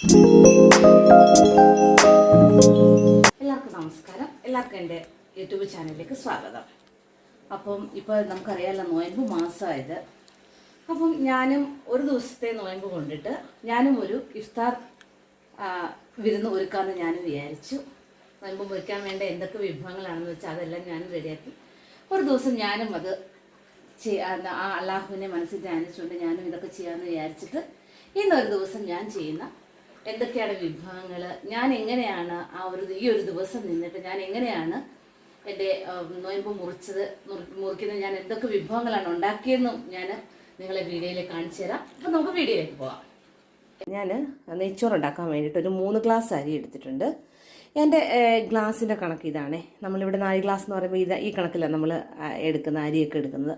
എല്ലാവർക്കും നമസ്കാരം. എല്ലാവർക്കും എൻ്റെ യൂട്യൂബ് ചാനലിലേക്ക് സ്വാഗതം. അപ്പം ഇപ്പോൾ നമുക്കറിയാമല്ലോ നോയമ്പ് മാസമായത്. അപ്പം ഞാനും ഒരു ദിവസത്തെ നോയമ്പ് കൊണ്ടിട്ട് ഞാനും ഒരു ഇഫ്താർ വിരുന്ന് ഒരുക്കാമെന്ന് ഞാനും വിചാരിച്ചു. നോയമ്പ് മുറിക്കാൻ വേണ്ട എന്തൊക്കെ വിഭവങ്ങളാണെന്ന് വെച്ചാൽ അതെല്ലാം ഞാനും റെഡിയാക്കി. ഒരു ദിവസം ഞാനും അത് ആ അള്ളാഹുവിനെ മനസ്സിൽ ധ്യാനിച്ചുകൊണ്ട് ഞാനും ഇതൊക്കെ ചെയ്യാമെന്ന് വിചാരിച്ചിട്ട് ഇന്നൊരു ദിവസം ഞാൻ ചെയ്യുന്ന എന്തൊക്കെയാണ് വിഭവങ്ങൾ, ഞാൻ എങ്ങനെയാണ് ഈ ഒരു ദിവസം നിന്നിട്ട് ഞാൻ എങ്ങനെയാണ് എൻ്റെ നോയമ്പ് മുറിക്കുന്നത്, ഞാൻ എന്തൊക്കെ വിഭവങ്ങളാണ് ഉണ്ടാക്കിയതെന്നും ഞാൻ നിങ്ങളെ വീഡിയോയിൽ കാണിച്ചു തരാം. അപ്പം നമുക്ക് വീഡിയോയിലേക്ക് പോകാം. ഞാൻ നെയ്ച്ചോറ് ഉണ്ടാക്കാൻ വേണ്ടിയിട്ട് ഒരു 3 ഗ്ലാസ് അരി എടുത്തിട്ടുണ്ട്. എൻ്റെ ഗ്ലാസിൻ്റെ കണക്ക് ഇതാണേ. നമ്മളിവിടെ 4 ഗ്ലാസ് എന്ന് പറയുമ്പോൾ ഈ കണക്കിലാണ് നമ്മൾ അരിയൊക്കെ എടുക്കുന്നത്.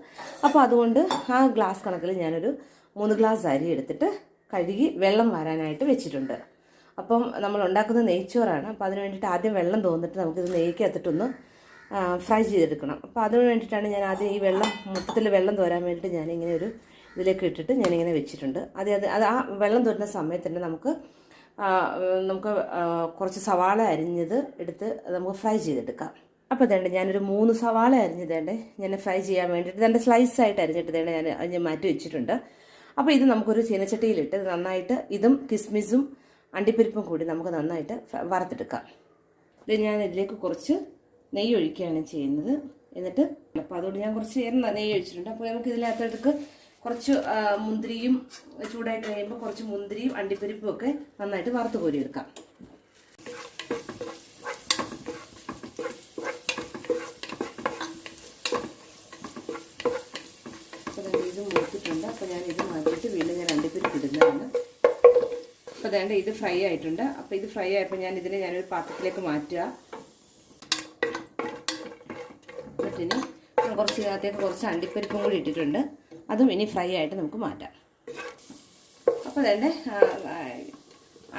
അപ്പോൾ അതുകൊണ്ട് ആ ഗ്ലാസ് കണക്കിൽ ഞാനൊരു 3 ഗ്ലാസ് അരി എടുത്തിട്ട് കഴുകി വെള്ളം വരാനായിട്ട് വെച്ചിട്ടുണ്ട്. അപ്പം നമ്മൾ ഉണ്ടാക്കുന്ന നെയ്ച്ചോറാണ്. അപ്പോൾ അതിന് വേണ്ടിയിട്ട് ആദ്യം വെള്ളം തോന്നിട്ട് നമുക്കിത് നെയ്ക്കകത്തിട്ടൊന്ന് ഫ്രൈ ചെയ്തെടുക്കണം. അപ്പോൾ അതിന് വേണ്ടിയിട്ടാണ് ഞാൻ ആദ്യം ഈ മൊത്തത്തിൽ വെള്ളം തോരാൻ വേണ്ടിയിട്ട് ഞാനിങ്ങനെ ഒരു ഇതിലേക്ക് ഇട്ടിട്ട് ഞാനിങ്ങനെ വെച്ചിട്ടുണ്ട്. അത് ആ വെള്ളം തോരുന്ന സമയത്ത് തന്നെ നമുക്ക് കുറച്ച് സവാള അരിഞ്ഞത് എടുത്ത് നമുക്ക് ഫ്രൈ ചെയ്തെടുക്കാം. അപ്പോൾ ഇതേണ്ട ഞാനൊരു 3 സവാള അരിഞ്ഞതേണ്ടേ ഞാൻ ഫ്രൈ ചെയ്യാൻ വേണ്ടിയിട്ട് രണ്ട് സ്ലൈസായിട്ട് അരിഞ്ഞിട്ട് ഞാൻ മാറ്റി വെച്ചിട്ടുണ്ട്. അപ്പോൾ ഇത് നമുക്കൊരു ചീനച്ചട്ടിയിലിട്ട് നന്നായിട്ട് ഇതും കിസ്മിസും അണ്ടിപ്പരിപ്പും കൂടി നമുക്ക് നന്നായിട്ട് വറുത്തെടുക്കാം. ഇത് ഞാൻ ഇതിലേക്ക് കുറച്ച് നെയ്യ് ഒഴിക്കുകയാണ് ചെയ്യുന്നത്. എന്നിട്ട് അപ്പോൾ അതുകൊണ്ട് ഞാൻ കുറച്ച് നെയ്യ് ഒഴിച്ചിട്ടുണ്ട്. അപ്പോൾ നമുക്ക് ഇതിനകത്തേക്ക് കുറച്ച് മുന്തിരിയും ചൂടായി കഴിയുമ്പോൾ കുറച്ച് മുന്തിരിയും അണ്ടിപ്പരിപ്പും ഒക്കെ നന്നായിട്ട് വറുത്ത് കോരിയെടുക്കാം. ഇത് മൂത്തിട്ടുണ്ട്. അപ്പോൾ ഞാൻ ഇത് മാറ്റിയിട്ട് വീണ്ടും ഞാൻ അണ്ടിപ്പരിപ്പ് ഇടുന്നതാണ്. അപ്പോൾ അതേണ്ട ഇത് ഫ്രൈ ആയിട്ടുണ്ട്. അപ്പോൾ ഇത് ഫ്രൈ ആയപ്പോൾ ഞാനൊരു പാത്രത്തിലേക്ക് മാറ്റുക. എന്നിട്ടിന് കുറച്ച് ഇതിനകത്തേക്ക് കുറച്ച് അണ്ടിപ്പരിപ്പും കൂടി ഇട്ടിട്ടുണ്ട്. അതും ഇനി ഫ്രൈ ആയിട്ട് നമുക്ക് മാറ്റാം. അപ്പോൾ അതേണ്ട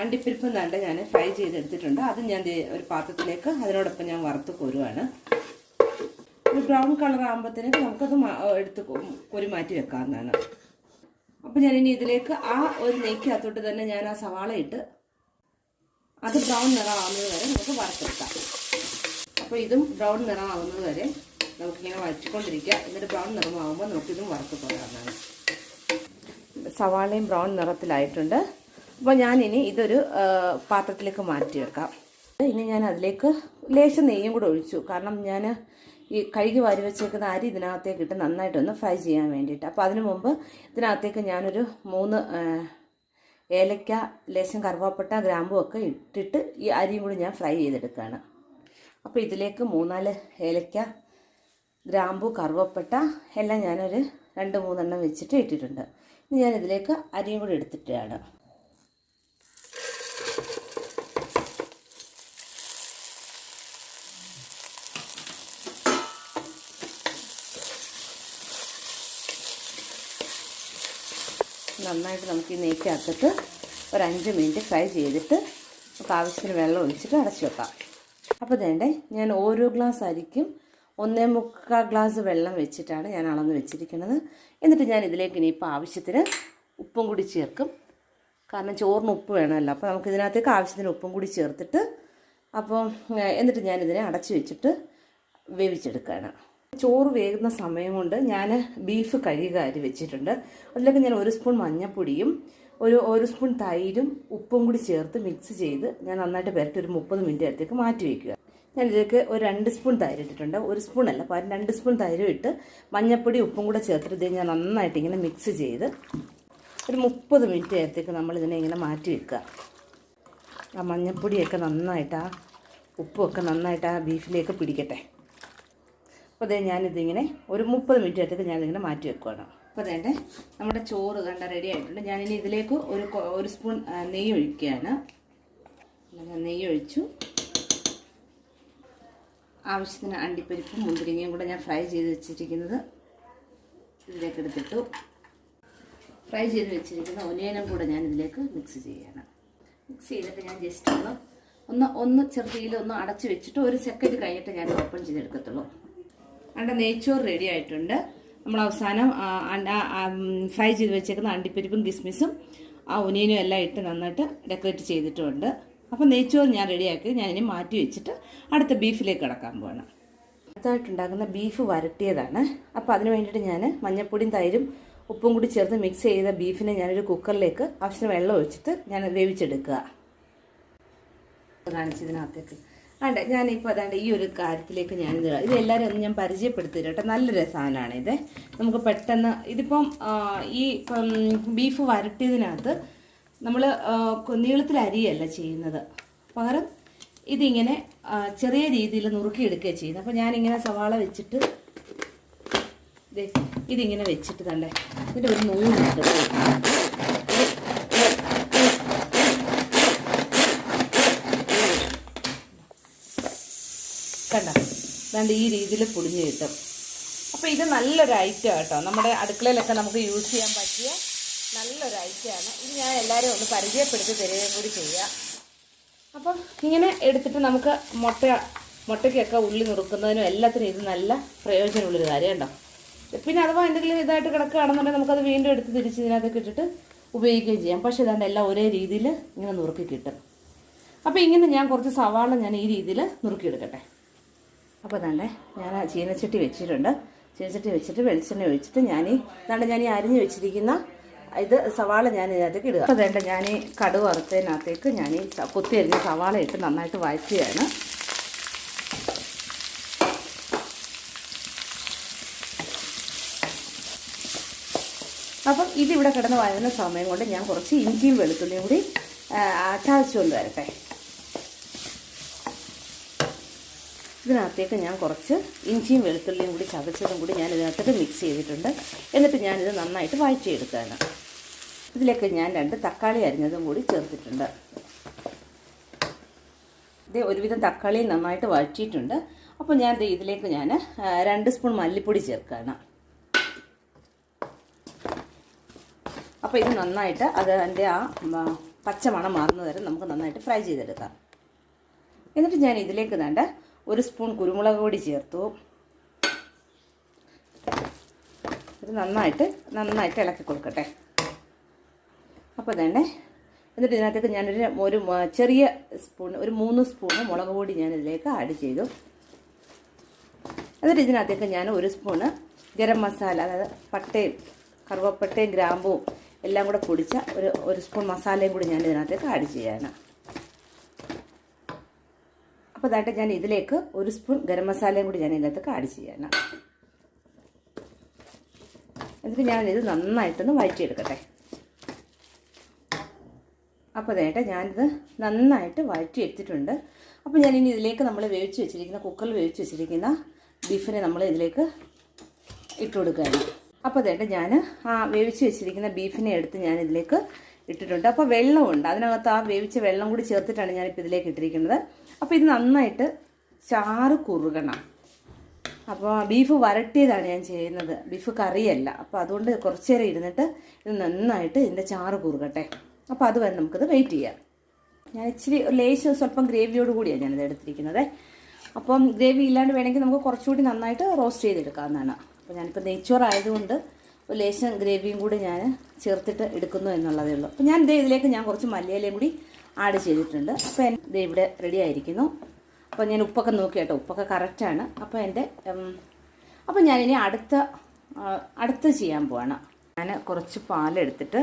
അണ്ടിപ്പരിപ്പും ഞാൻ ഫ്രൈ ചെയ്തെടുത്തിട്ടുണ്ട്. അതും ഞാൻ ഒരു പാത്രത്തിലേക്ക് അതിനോടൊപ്പം ഞാൻ വറുത്ത് കോരുവാണ്. ഒരു ബ്രൗൺ കളർ ആകുമ്പോഴത്തേക്ക് നമുക്കത് എടുത്ത് കോരി മാറ്റി വെക്കാവുന്നതാണ്. അപ്പോൾ ഞാനിനി ഇതിലേക്ക് ആ ഒരു നെയ്ക്കകത്തോട്ട് തന്നെ ഞാൻ ആ സവാള ഇട്ട് അത് ബ്രൗൺ നിറമാവുന്നത് വരെ നമുക്ക് വറുത്തെടുക്കാം. അപ്പോൾ ഇതും ബ്രൗൺ നിറമാവുന്നത് വരെ നമുക്കിങ്ങനെ വഴറ്റിക്കൊണ്ടിരിക്കുക. എന്നിട്ട് ബ്രൗൺ നിറമാകുമ്പോൾ നമുക്കിതും വറുത്ത് കൊള്ളാവുന്നതാണ്. സവാളയും ബ്രൗൺ നിറത്തിലായിട്ടുണ്ട്. അപ്പോൾ ഞാനിനി ഇതൊരു പാത്രത്തിലേക്ക് മാറ്റി വെക്കാം. ഇനി ഞാൻ അതിലേക്ക് ലേശം നെയ്യും കൂടെ ഒഴിച്ചു. കാരണം ഞാൻ ഈ കഴുകി വാരി വെച്ചേക്കുന്ന അരി ഇതിനകത്തേക്ക് ഇട്ട് നന്നായിട്ടൊന്ന് ഫ്രൈ ചെയ്യാൻ വേണ്ടിയിട്ട്. അപ്പോൾ അതിനു മുമ്പ് ഇതിനകത്തേക്ക് ഞാനൊരു 3 ഏലക്ക, ലേശം കറുവാപ്പട്ട, ഗ്രാമ്പും ഒക്കെ ഇട്ടിട്ട് ഈ അരിയും കൂടി ഞാൻ ഫ്രൈ ചെയ്തെടുക്കുകയാണ്. അപ്പോൾ ഇതിലേക്ക് 3-4 ഏലക്ക, ഗ്രാമ്പു, കറുവപ്പട്ട എല്ലാം ഞാനൊരു 2-3 എണ്ണം വെച്ചിട്ട് ഇട്ടിട്ടുണ്ട്. ഇനി ഞാനിതിലേക്ക് അരിയും കൂടി എടുത്തിട്ടാണ്. നന്നായിട്ട് നമുക്ക് ഈ നെയ്ക്കകത്തിട്ട് ഒരു 5 മിനിറ്റ് ഫ്രൈ ചെയ്തിട്ട് നമുക്ക് ആവശ്യത്തിന് വെള്ളം ഒഴിച്ചിട്ട് അടച്ചു വെക്കാം. അപ്പോൾ വേണ്ടേ ഞാൻ ഓരോ ഗ്ലാസ് അരിക്കും 1.25 ഗ്ലാസ് വെള്ളം വെച്ചിട്ടാണ് ഞാൻ അളന്ന് വെച്ചിരിക്കുന്നത്. എന്നിട്ട് ഞാൻ ഇതിലേക്ക് ഇനിയിപ്പോൾ ആവശ്യത്തിന് ഉപ്പും കൂടി ചേർക്കും. കാരണം ചോറിന് ഉപ്പ് വേണമല്ലോ. അപ്പോൾ നമുക്ക് ഇതിനകത്തേക്ക് ആവശ്യത്തിന് ഉപ്പും കൂടി ചേർത്തിട്ട് എന്നിട്ട് ഞാനിതിനെ അടച്ചു വെച്ചിട്ട് വേവിച്ചെടുക്കുകയാണ്. ചോറ് വേകുന്ന സമയം കൊണ്ട് ഞാൻ ബീഫ് കഴുകി വെച്ചിട്ടുണ്ട്. അതിലേക്ക് ഞാൻ 1 സ്പൂൺ മഞ്ഞൾപ്പൊടിയും ഒരു സ്പൂൺ തൈരും ഉപ്പും കൂടി ചേർത്ത് മിക്സ് ചെയ്ത് ഞാൻ നന്നായിട്ട് പുരട്ടി ഒരു 30 മിനിറ്റ് നേരത്തേക്ക് മാറ്റി വയ്ക്കുക. ഞാൻ ഇതിലേക്ക് ഒരു 2 സ്പൂൺ തൈര് ഇട്ടിട്ടുണ്ട്. 1 സ്പൂൺ അല്ല, 2 സ്പൂൺ തൈരും ഇട്ട് മഞ്ഞൾപ്പൊടി ഉപ്പും കൂടെ ചേർത്തിട്ട് ഞാൻ നന്നായിട്ട് ഇങ്ങനെ മിക്സ് ചെയ്ത് ഒരു 30 മിനിറ്റ് നേരത്തേക്ക് നമ്മളിതിനെ ഇങ്ങനെ മാറ്റി വെക്കുക. ആ മഞ്ഞൾപ്പൊടിയൊക്കെ നന്നായിട്ട് ഉപ്പുമൊക്കെ നന്നായിട്ട് ആ ബീഫിലേക്ക് പിടിക്കട്ടെ. അപ്പോൾ ഞാനിതിങ്ങനെ ഒരു 30 മിനിറ്റ് നേരത്തേക്ക് ഞാനിതിങ്ങനെ മാറ്റി വെക്കുകയാണ്. അപ്പോൾ അതേണ്ടേ നമ്മുടെ ചോറ് റെഡി ആയിട്ടുണ്ട്. ഞാനിനി ഇതിലേക്ക് ഒരു സ്പൂൺ നെയ്യ് ഒഴിക്കുകയാണ്. നെയ്യ് ഒഴിച്ചു. ആവശ്യത്തിന് അണ്ടിപ്പരിപ്പും മുന്തിരിങ്ങയും കൂടെ ഞാൻ ഫ്രൈ ചെയ്ത് വെച്ചിരിക്കുന്നത് ഇതിലേക്ക് എടുത്തിട്ടു. ഫ്രൈ ചെയ്ത് വെച്ചിരിക്കുന്ന ഒനിയനും കൂടെ ഞാൻ ഇതിലേക്ക് മിക്സ് ചെയ്യുകയാണ്. മിക്സ് ചെയ്തിട്ട് ഞാൻ ജസ്റ്റ് ഒന്ന് ചെറുതീയിൽ ഒന്ന് അടച്ച് വെച്ചിട്ട് 1 സെക്കൻഡ് കഴിഞ്ഞിട്ട് ഞാൻ ഓപ്പൺ ചെയ്തെടുക്കത്തുള്ളൂ. അതിൻ്റെ നെയ്ച്ചോറ് റെഡി ആയിട്ടുണ്ട്. നമ്മൾ അവസാനം ഫ്രൈ ചെയ്ത് വെച്ചേക്കുന്ന അണ്ടിപ്പരിപ്പും കിസ്മിസും ആ ഒനിയനും എല്ലാം ഇട്ട് നന്നായിട്ട് ഡെക്കറേറ്റ് ചെയ്തിട്ടുമുണ്ട്. അപ്പോൾ നെയ്ച്ചോറ് ഞാൻ റെഡിയാക്കി ഞാനിനി മാറ്റി വെച്ചിട്ട് അടുത്ത ബീഫിലേക്ക് കിടക്കാൻ പോവാണ്. അടുത്തായിട്ടുണ്ടാക്കുന്ന ബീഫ് വരട്ടിയതാണ്. അപ്പോൾ അതിന് വേണ്ടിയിട്ട് ഞാൻ മഞ്ഞൾപ്പൊടിയും തൈരും ഉപ്പും കൂടി ചേർത്ത് മിക്സ് ചെയ്ത ബീഫിനെ ഞാനൊരു കുക്കറിലേക്ക് ആവശ്യത്തിന് വെള്ളം ഒഴിച്ചിട്ട് ഞാൻ വേവിച്ചെടുക്കുക. കാണിച്ചതിനകത്തേക്ക് വേണ്ട ഞാനിപ്പോൾ അതാണ്ട് ഈ ഒരു കാര്യത്തിലേക്ക് ഞാനിത് എല്ലാവരും ഒന്ന് ഞാൻ പരിചയപ്പെടുത്തി തരാം കേട്ടോ. നല്ലൊരു സാധനമാണ് ഇത്. നമുക്ക് പെട്ടെന്ന് ഇതിപ്പം ഇപ്പം ബീഫ് വരട്ടിയതിനകത്ത് നമ്മൾ നീളത്തിൽ അരിയല്ല ചെയ്യുന്നത്, പകരം ഇതിങ്ങനെ ചെറിയ രീതിയിൽ നുറുക്കിയെടുക്കുകയാണ് ചെയ്യുന്നത്. അപ്പോൾ ഞാനിങ്ങനെ സവാള വെച്ചിട്ട് ഇതിങ്ങനെ വെച്ചിട്ട് തന്നെ ഇതിൻ്റെ ഒരു നൂലുണ്ട്. കണ്ട അതുകൊണ്ട് ഈ രീതിയിൽ പൊടിഞ്ഞ് കിട്ടും. അപ്പോൾ ഇത് നല്ലൊരു ഐറ്റം കേട്ടോ, നമ്മുടെ അടുക്കളയിലൊക്കെ നമുക്ക് യൂസ് ചെയ്യാൻ പറ്റിയ നല്ലൊരു ഐറ്റമാണ്. ഇത് ഞാൻ എല്ലാവരും ഒന്ന് പരിചയപ്പെടുത്തി തരികയും കൂടി ചെയ്യുക. അപ്പം ഇങ്ങനെ എടുത്തിട്ട് നമുക്ക് മുട്ടയ്ക്കൊക്കെ ഉള്ളി നുറുക്കുന്നതിനും എല്ലാത്തിനും ഇത് നല്ല പ്രയോജനമുള്ളൊരു കാര്യം കേട്ടോ. പിന്നെ അഥവാ എന്തെങ്കിലും ഇതായിട്ട് കിടക്കുകയാണെന്നുണ്ടെങ്കിൽ നമുക്കത് വീണ്ടും എടുത്ത് തിരിച്ച് ഇതിനകത്തൊക്കെ ഇട്ടിട്ട് ഉപയോഗിക്കുകയും ചെയ്യാം. പക്ഷേ ഇതാണ്ട് എല്ലാം ഒരേ രീതിയിൽ ഇങ്ങനെ നുറുക്കി കിട്ടും. അപ്പോൾ ഇങ്ങനെ ഞാൻ കുറച്ച് സവാള ഞാൻ ഈ രീതിയിൽ നുറുക്കിയെടുക്കട്ടെ. അപ്പോൾ ഇതാണ്ടേ ഞാൻ ചീനച്ചട്ടി വെച്ചിട്ടുണ്ട്. ചീനച്ചട്ടി വെച്ചിട്ട് വെളിച്ചെണ്ണ ഒഴിച്ചിട്ട് ഞാൻ ഈ അരിഞ്ഞ് വെച്ചിരിക്കുന്ന ഇത് സവാള ഞാൻ ഇതിനകത്തേക്ക് ഇടുക. അപ്പോൾ വേണ്ട ഞാൻ ഈ കടുക് വറുത്തതിനകത്തേക്ക് ഞാൻ ഈ കൊത്തി അരിഞ്ഞ സവാള ഇട്ട് നന്നായിട്ട് വഴറ്റുകയാണ്. അപ്പം ഇതിവിടെ കിടന്ന് വഴന്ന സമയം കൊണ്ട് ഞാൻ കുറച്ച് ഇഞ്ചിയും വെളുത്തുള്ളിയും കൂടി ചതച്ചുകൊണ്ട് വരട്ടെ. ഇതിനകത്തേക്ക് ഞാൻ കുറച്ച് ഇഞ്ചിയും വെളുത്തുള്ളിയും കൂടി ചതച്ചതും കൂടി ഞാൻ ഇതിനകത്തേക്ക് മിക്സ് ചെയ്തിട്ടുണ്ട്. എന്നിട്ട് ഞാനിത് നന്നായിട്ട് വഴറ്റിയെടുക്കുകയാണ്. ഇതിലേക്ക് ഞാൻ 2 തക്കാളി അരിഞ്ഞതും കൂടി ചേർത്തിട്ടുണ്ട്. ഇത് ഒരുവിധം തക്കാളി നന്നായിട്ട് വഴറ്റിയിട്ടുണ്ട്. അപ്പോൾ ഞാൻ ഇതിലേക്ക് 2 സ്പൂൺ മല്ലിപ്പൊടി ചേർക്കുകയാണ്. അപ്പോൾ ഇത് നന്നായിട്ട് അതിൻ്റെ ആ പച്ചമണം മാറുന്നത് വരെ നമുക്ക് നന്നായിട്ട് ഫ്രൈ ചെയ്തെടുക്കാം. എന്നിട്ട് ഞാൻ ഇതിലേക്ക് 1 സ്പൂൺ കുരുമുളക് പൊടി ചേർത്തു. ഇത് നന്നായിട്ട് ഇളക്കി കൊടുക്കട്ടെ. അപ്പോൾ എന്നിട്ട് ഇതിനകത്തേക്ക് ഞാനൊരു ചെറിയ സ്പൂൺ 3 സ്പൂണ് മുളക് പൊടി ഞാൻ ഇതിലേക്ക് ആഡ് ചെയ്തു. എന്നിട്ട് ഇതിനകത്തേക്ക് ഞാൻ 1 സ്പൂണ് ഗരം മസാല, അതായത് പട്ടയും കറുവപ്പട്ടയും ഗ്രാമ്പും എല്ലാം കൂടെ പൊടിച്ച ഒരു സ്പൂൺ മസാലയും കൂടി ഞാൻ ഇതിനകത്തേക്ക് ആഡ് ചെയ്യാണ്. അപ്പോൾ ഞാൻ ഇതിലേക്ക് 1 സ്പൂൺ ഗരം മസാലയും കൂടി ഞാൻ ഇതിനകത്തേക്ക് ആഡ് ചെയ്യാണ്. എന്നിട്ട് ഞാനിത് നന്നായിട്ടൊന്ന് വഴറ്റിയെടുക്കട്ടെ. അപ്പോൾ ഞാനിത് നന്നായിട്ട് വഴറ്റിയെടുത്തിട്ടുണ്ട്. അപ്പോൾ ഞാനിനി ഇതിലേക്ക് നമ്മൾ കുക്കറിൽ വേവിച്ച് വെച്ചിരിക്കുന്ന ബീഫിനെ നമ്മൾ ഇതിലേക്ക് ഇട്ട് കൊടുക്കുകയാണ്. അപ്പോൾ ഞാൻ ആ വേവിച്ച് വെച്ചിരിക്കുന്ന ബീഫിനെ എടുത്ത് ഞാൻ ഇതിലേക്ക് ഇട്ടിട്ടുണ്ട്. അപ്പോൾ വെള്ളമുണ്ട് അതിനകത്ത്, ആ വേവിച്ച വെള്ളം കൂടി ചേർത്തിട്ടാണ് ഞാനിപ്പോൾ ഇതിലേക്ക് ഇട്ടിരിക്കുന്നത്. അപ്പോൾ ഇത് നന്നായിട്ട് ചാറ് കുറുകണം. അപ്പോൾ ബീഫ് വരട്ടിയതാണ് ഞാൻ ചെയ്യുന്നത്, ബീഫ് കറിയല്ല. അപ്പോൾ അതുകൊണ്ട് കുറച്ച് നേരം ഇരുന്നിട്ട് ഇത് നന്നായിട്ട് ഇതിൻ്റെ ചാറ് കുറുകട്ടെ. അപ്പോൾ അതുവരെ നമുക്കിത് വെയിറ്റ് ചെയ്യാം. ഞാൻ ഇച്ചിരി സ്വല്പം ഗ്രേവിയോട് കൂടിയാണ് ഞാനിത് എടുത്തിരിക്കുന്നത്. അപ്പം ഗ്രേവി ഇല്ലാണ്ട് വേണമെങ്കിൽ നമുക്ക് കുറച്ചുകൂടി നന്നായിട്ട് റോസ്റ്റ് ചെയ്തെടുക്കാവുന്നതാണ്. അപ്പോൾ ഞാനിപ്പോൾ നെയ്ച്ചോറായതുകൊണ്ട് ഒരു ലേശം ഗ്രേവിയും കൂടി ഞാൻ ചേർത്തിട്ട് എടുക്കുന്നു എന്നുള്ളതേ ഉള്ളൂ. അപ്പോൾ ഞാൻ ഇതിലേക്ക് കുറച്ച് മല്ലിയിലയും കൂടി ആഡ് ചെയ്തിട്ടുണ്ട്. അപ്പോൾ ഇവിടെ റെഡി ആയിരിക്കുന്നു. അപ്പോൾ ഞാൻ ഉപ്പൊക്കെ നോക്കി കേട്ടോ, ഉപ്പൊക്കെ കറക്റ്റാണ്. അപ്പോൾ ഞാനിനി അടുത്ത് ചെയ്യാൻ പോവാണ്. ഞാൻ കുറച്ച് പാലെടുത്തിട്ട്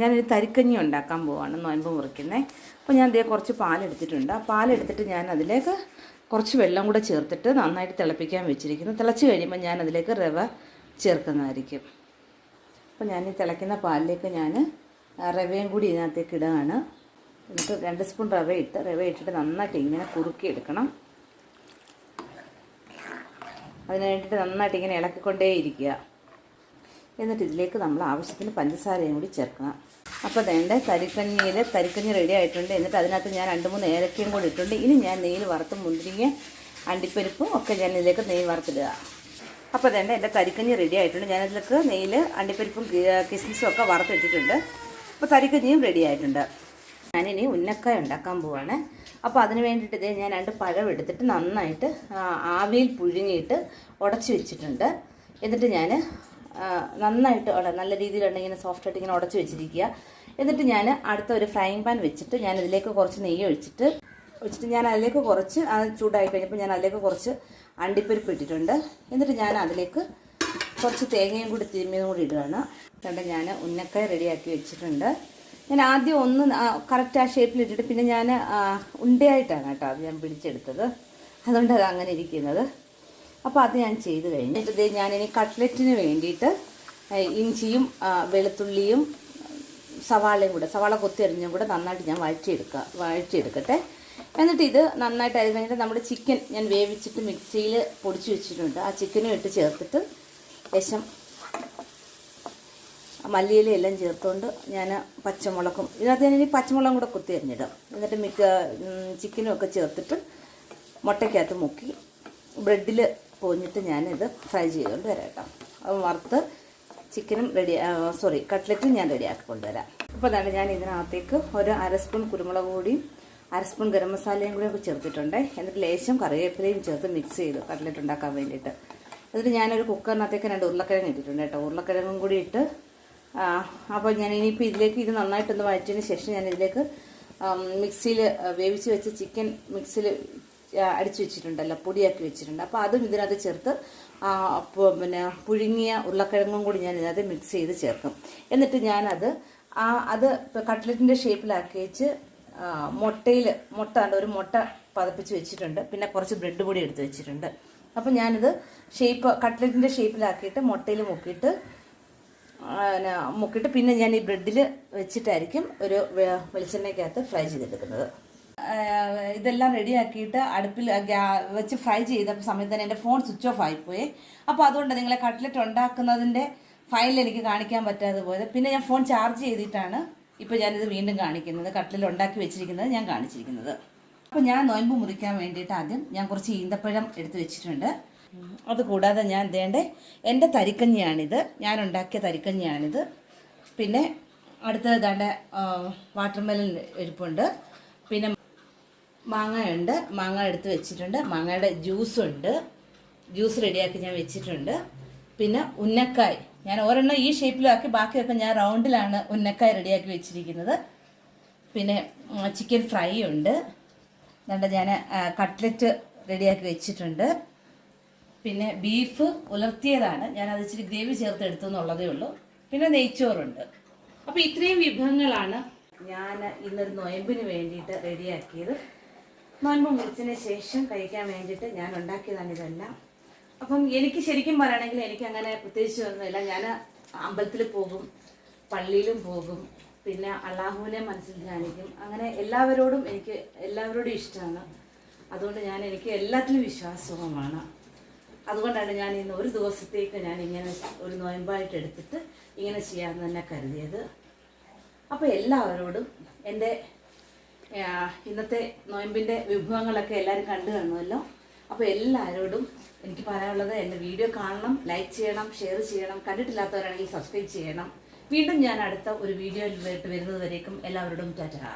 ഞാനൊരു തരിക്കഞ്ഞി ഉണ്ടാക്കാൻ പോവാണ്, നോയമ്പ് മുറിക്കുന്നത്. അപ്പോൾ ഞാൻ കുറച്ച് പാലെടുത്തിട്ടുണ്ട്. ആ പാലെടുത്തിട്ട് ഞാൻ അതിലേക്ക് കുറച്ച് വെള്ളം കൂടെ ചേർത്തിട്ട് നന്നായിട്ട് തിളപ്പിക്കാൻ വെച്ചിരിക്കുന്നു. തിളച്ച് കഴിയുമ്പോൾ ഞാൻ അതിലേക്ക് റവ ചേർക്കുന്നതായിരിക്കും. അപ്പോൾ ഞാൻ ഈ തിളയ്ക്കുന്ന പാലിലേക്ക് ഞാൻ റവയും കൂടി ഇതിനകത്തേക്ക് ഇടുകയാണ്. എന്നിട്ട് 2 സ്പൂൺ റവ ഇട്ടിട്ട് നന്നായിട്ട് ഇങ്ങനെ കുറുക്കിയെടുക്കണം. അതിന് വേണ്ടിയിട്ട് നന്നായിട്ട് ഇങ്ങനെ ഇളക്കിക്കൊണ്ടേയിരിക്കുക. എന്നിട്ട് ഇതിലേക്ക് നമ്മൾ ആവശ്യത്തിന് പഞ്ചസാരയും കൂടി ചേർക്കണം. അപ്പോൾ തരിക്കഞ്ഞി റെഡി ആയിട്ടുണ്ട്. എന്നിട്ട് അതിനകത്ത് ഞാൻ 2-3 ഏലക്കയും കൂടി ഇട്ടുണ്ട്. ഇനി ഞാൻ നെയ്യിൽ വറുത്ത് മുന്തിരിങ്ങ അണ്ടിപ്പരിപ്പും ഒക്കെ ഞാൻ ഇതിലേക്ക് നെയ്യ് വറുത്തിടുക. അപ്പോൾ എൻ്റെ തരിക്കഞ്ഞി റെഡി ആയിട്ടുണ്ട്. ഞാനതിലേക്ക് നെയ്യിൽ അണ്ടിപ്പരിപ്പും കിസ്മിസും ഒക്കെ വറുത്തിട്ടിട്ടുണ്ട്. അപ്പോൾ തരിക്കഞ്ഞിയും റെഡി ആയിട്ടുണ്ട്. ഞാനിനി ഉന്നക്കായ ഉണ്ടാക്കാൻ പോവാണ്. അപ്പോൾ അതിന് വേണ്ടിയിട്ട് ഞാൻ 2 പഴം എടുത്തിട്ട് നന്നായിട്ട് ആവിയിൽ പുഴുങ്ങിയിട്ട് ഉടച്ച് വെച്ചിട്ടുണ്ട്. എന്നിട്ട് ഞാൻ നന്നായിട്ട് നല്ല രീതിയിലുണ്ട് ഇങ്ങനെ സോഫ്റ്റായിട്ട് ഇങ്ങനെ ഉടച്ച് വെച്ചിരിക്കുക. എന്നിട്ട് ഞാൻ അടുത്ത ഒരു ഫ്രൈങ് പാൻ വെച്ചിട്ട് ഞാൻ ഇതിലേക്ക് കുറച്ച് നെയ്യ് ഒഴിച്ചിട്ട് ഞാൻ അതിലേക്ക് കുറച്ച് അത് ചൂടായി കഴിഞ്ഞപ്പോൾ ഞാൻ അതിലേക്ക് കുറച്ച് അണ്ടിപ്പരിപ്പ് ഇട്ടിട്ടുണ്ട്. എന്നിട്ട് ഞാൻ അതിലേക്ക് കുറച്ച് തേങ്ങയും കൂടി തിരുമ്മിയതും കൂടി ഇടുകയാണ്. കണ്ട് ഞാൻ ഉന്നക്കായ റെഡിയാക്കി വെച്ചിട്ടുണ്ട്. ഞാൻ ആദ്യം ഒന്ന് കറക്റ്റ് ആ ഷേപ്പിലിട്ടിട്ട് പിന്നെ ഞാൻ ഉണ്ടയായിട്ടാണ് കേട്ടോ അത് ഞാൻ പിടിച്ചെടുത്തത്. അതുകൊണ്ട് അത് അങ്ങനെ ഇരിക്കുന്നത്. അപ്പോൾ അത് ഞാൻ ചെയ്ത് കഴിഞ്ഞിട്ട് ഞാനിനി കട്ട്ലറ്റിന് വേണ്ടിയിട്ട് ഇഞ്ചിയും വെളുത്തുള്ളിയും സവാള കൊത്തി അരിഞ്ഞും കൂടെ നന്നായിട്ട് ഞാൻ വഴറ്റിയെടുക്കട്ടെ. എന്നിട്ട് ഇത് നന്നായിട്ട് അരി കഴിഞ്ഞിട്ട് നമ്മുടെ ചിക്കൻ ഞാൻ വേവിച്ചിട്ട് മിക്സിയിൽ പൊടിച്ച് വെച്ചിട്ടുണ്ട്. ആ ചിക്കനും ഇട്ട് ചേർത്തിട്ട് ലേശം മല്ലിയില എല്ലാം ചേർത്തുകൊണ്ട് ഞാൻ പച്ചമുളകും ഇതിനകത്ത് ഞാനിനി പച്ചമുളകും കൂടെ കുത്തി അരിഞ്ഞിടും. എന്നിട്ട് ചിക്കനും ഒക്കെ ചേർത്തിട്ട് മുട്ടയ്ക്കകത്ത് മുക്കി ബ്രെഡിൽ പൊഞ്ഞിട്ട് ഞാനിത് ഫ്രൈ ചെയ്തുകൊണ്ട് വരാം കേട്ടോ. അത് വറുത്ത് കട്ട്ലറ്റും ഞാൻ റെഡിയാക്കി കൊണ്ടുവരാം. അപ്പോൾ അതാണ് ഞാൻ ഇതിനകത്തേക്ക് ഒരു 1/2 സ്പൂൺ കുരുമുളക് പൊടിയും 1/2 സ്പൂൺ ഗരം മസാലയും കൂടി ഒക്കെ ചേർത്തിട്ടുണ്ട്. എന്നിട്ട് ലേശം കറിവേപ്പിലയും ചേർത്ത് മിക്സ് ചെയ്തു കട്ട്ലറ്റ് ഉണ്ടാക്കാൻ വേണ്ടിയിട്ട്. എന്നിട്ട് ഞാനൊരു കുക്കറിനകത്തേക്ക് 2 ഉരുളക്കിഴങ്ങ് ഇട്ടിട്ടുണ്ട് കേട്ടോ. ഉരുളക്കിഴങ്ങും കൂടി ഇട്ട് അപ്പോൾ ഞാൻ ഇനിയിപ്പോൾ ഇതിലേക്ക് ഇത് നന്നായിട്ടൊന്ന് വഴറ്റിയതിന് ശേഷം ഞാൻ ഇതിലേക്ക് മിക്സിയിൽ വേവിച്ച് വെച്ച് ചിക്കൻ മിക്സിയിൽ അടിച്ചു വെച്ചിട്ടുണ്ടല്ലോ, പൊടിയാക്കി വെച്ചിട്ടുണ്ട്. അപ്പോൾ അതും ഇതിനകത്ത് ചേർത്ത് പിന്നെ പുഴുങ്ങിയ ഉരുളക്കിഴങ്ങും കൂടി ഞാൻ ഇതിനകത്ത് മിക്സ് ചെയ്ത് ചേർക്കും. എന്നിട്ട് ഞാനത് ഇപ്പോൾ കട്ട്ലറ്റിൻ്റെ ഷേപ്പിലാക്കി വെച്ച് ഒരു മുട്ട പതപ്പിച്ച് വെച്ചിട്ടുണ്ട്. പിന്നെ കുറച്ച് ബ്രെഡ് പൊടി എടുത്ത് വെച്ചിട്ടുണ്ട്. അപ്പോൾ ഞാനിത് കട്ട്ലറ്റിൻ്റെ ഷേപ്പിലാക്കിയിട്ട് മുട്ടയിൽ മുക്കിയിട്ട് പിന്നെ ഞാൻ ഈ ബ്രെഡിൽ വെച്ചിട്ടായിരിക്കും ഒരു വെളിച്ചെണ്ണയ്ക്കകത്ത് ഫ്രൈ ചെയ്തെടുക്കുന്നത്. ഇതെല്ലാം റെഡിയാക്കിയിട്ട് അടുപ്പിൽ വെച്ച് ഫ്രൈ ചെയ്ത സമയത്ത് തന്നെ എൻ്റെ ഫോൺ സ്വിച്ച് ഓഫ് ആയിപ്പോയി. അപ്പോൾ അതുകൊണ്ട് നിങ്ങളെ കട്ട്ലറ്റ് ഉണ്ടാക്കുന്നതിൻ്റെ ഫയൽ എനിക്ക് കാണിക്കാൻ പറ്റാതെ പോയത്. പിന്നെ ഞാൻ ഫോൺ ചാർജ് ചെയ്തിട്ടാണ് ഇപ്പോൾ ഞാനിത് വീണ്ടും കാണിക്കുന്നത്. കട്ട്ലറ്റ് ഉണ്ടാക്കി വെച്ചിരിക്കുന്നത് ഞാൻ കാണിച്ചിരിക്കുന്നത്. അപ്പോൾ ഞാൻ നോയമ്പ് മുറിക്കാൻ വേണ്ടിയിട്ട് ആദ്യം ഞാൻ കുറച്ച് ഈന്തപ്പഴം എടുത്ത് വെച്ചിട്ടുണ്ട്. അതുകൂടാതെ ഞാൻ എൻ്റെ തരിക്കഞ്ഞിയാണിത്, ഞാൻ ഉണ്ടാക്കിയ തരിക്കഞ്ഞിയാണിത്. പിന്നെ അടുത്തത് വാട്ടർമെലൻ ഇരിപ്പുണ്ട്. പിന്നെ മാങ്ങയുണ്ട്, മാങ്ങ എടുത്ത് വെച്ചിട്ടുണ്ട്. മാങ്ങയുടെ ജ്യൂസ് റെഡിയാക്കി ഞാൻ വെച്ചിട്ടുണ്ട്. പിന്നെ ഉന്നക്കായ് ഞാൻ ഒരെണ്ണം ഈ ഷേപ്പിലാക്കി, ബാക്കിയൊക്കെ ഞാൻ റൗണ്ടിലാണ് ഉന്നക്കായ് റെഡിയാക്കി വെച്ചിരിക്കുന്നത്. പിന്നെ ചിക്കൻ ഫ്രൈ ഉണ്ട്. ഞാൻ കട്ട്ലറ്റ് റെഡിയാക്കി വെച്ചിട്ടുണ്ട്. പിന്നെ ബീഫ് ഉലർത്തിയതാണ്, ഞാനത് ഇച്ചിരി ഗ്രേവി ചേർത്ത് എടുത്തു എന്നുള്ളതേ ഉള്ളൂ. പിന്നെ നെയ്ച്ചോറുണ്ട്. അപ്പോൾ ഇത്രയും വിഭവങ്ങളാണ് ഞാൻ ഇന്നൊരു നോയമ്പിന് വേണ്ടിയിട്ട് റെഡിയാക്കിയത്. നോയമ്പ് മുറിച്ചതിന് ശേഷം കഴിക്കാൻ വേണ്ടിയിട്ട് ഞാൻ ഉണ്ടാക്കിയതാണ് ഇതെല്ലാം. അപ്പം എനിക്ക് ശരിക്കും പറയുകയാണെങ്കിൽ എനിക്കങ്ങനെ പ്രത്യേകിച്ച് ഒന്നുമില്ല. ഞാൻ അമ്പലത്തിൽ പോകും, പള്ളിയിലും പോകും, പിന്നെ അള്ളാഹുവിനെ മനസ്സിൽ ധ്യാനിക്കും. അങ്ങനെ എല്ലാവരോടും ഇഷ്ടമാണ്. അതുകൊണ്ട് എനിക്ക് എല്ലാത്തിലും വിശ്വാസവുമാണ്. അതുകൊണ്ടാണ് ഞാൻ ഇന്ന് ഒരു ദിവസത്തേക്ക് ഞാൻ ഇങ്ങനെ ഒരു നോയമ്പായിട്ട് എടുത്തിട്ട് ഇങ്ങനെ ചെയ്യാമെന്ന് തന്നെ കരുതിയത്. അപ്പോൾ എല്ലാവരോടും എൻ്റെ ഇന്നത്തെ നോയമ്പിൻ്റെ വിഭവങ്ങളൊക്കെ എല്ലാവരും കണ്ടു കാണുമല്ലോ. അപ്പോൾ എല്ലാവരോടും എനിക്ക് പറയാനുള്ളത്, എൻ്റെ വീഡിയോ കാണണം, ലൈക്ക് ചെയ്യണം, ഷെയർ ചെയ്യണം, കണ്ടിട്ടില്ലാത്തവരാണെങ്കിൽ സബ്സ്ക്രൈബ് ചെയ്യണം. വീണ്ടും ഞാൻ അടുത്ത ഒരു വീഡിയോയിൽ വരുന്നത് വരേക്കും എല്ലാവരോടും ടാറ്റാ.